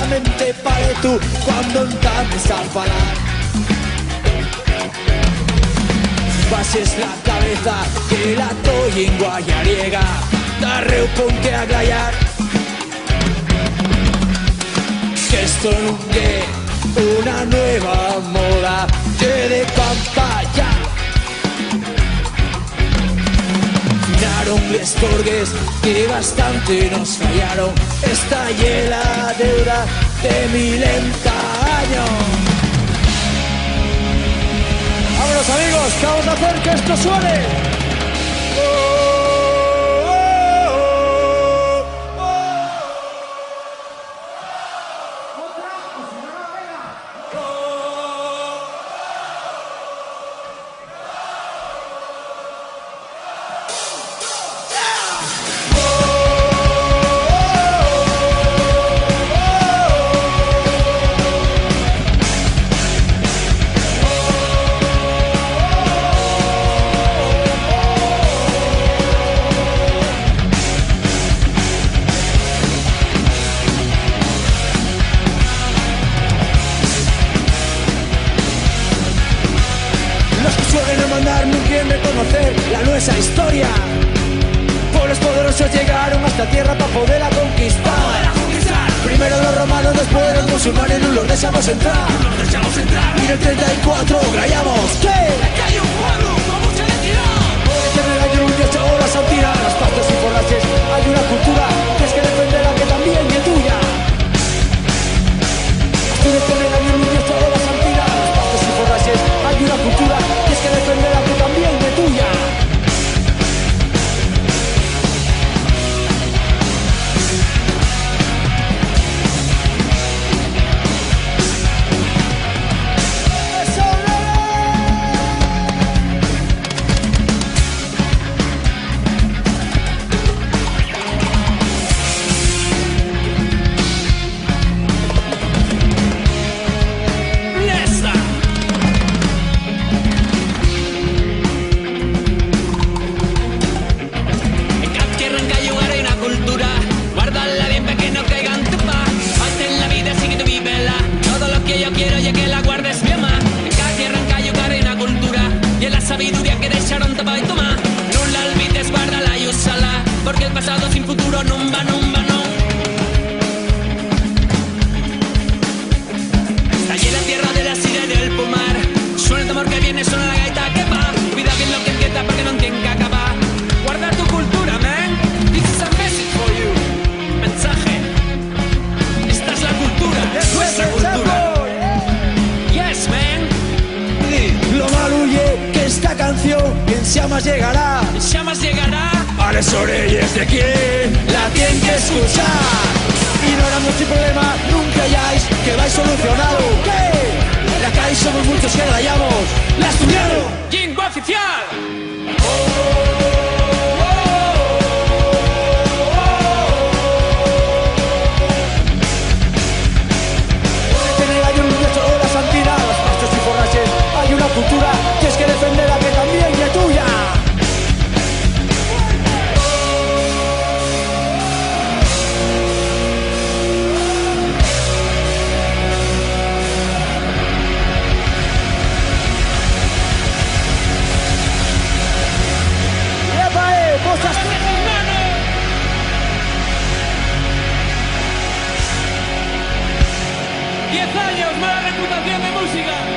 solamente pare tu quando entres a falar. Bases la cabeza que la toyingua ya llega, darreu ponte a glaiar. Que esto nunca una nueva moda de campaña. Finaron les torgues que bastante nos fallaron. Esta hiela deuda de 1000 años. Vámonos amigos, que vamos a hacer que esto suene. La nuestra historia. Pueblos poderosos llegaron a esta tierra para poderla conquistar. Primero los romanos, después los musulmanes, no los dejamos entrar. Y en el 34 grayamos que hay un pueblo con mucha identidad. Que en el año 18 horas han tirado las pastas y forrajes. Hay una cultura que es que defenderá que también es tuya. Tú en el año 18 horas han tirado las pastas y forrajes. Hay una cultura que es que defenderá que también es tuya. Llegará a las orejas de quien la tienen que escuchar. Y no era mucho problema, nunca hayáis que vais solucionado. ¿Qué? En la calle somos muchos que rayamos. ¡La estudiaron! ¡Lingua oficial! En el año 18 horas han tirado las pastas y forrajes. Hay una cultura que es que defenderá que también es tuya. ¡Cosas! 10 años, mala reputación de música.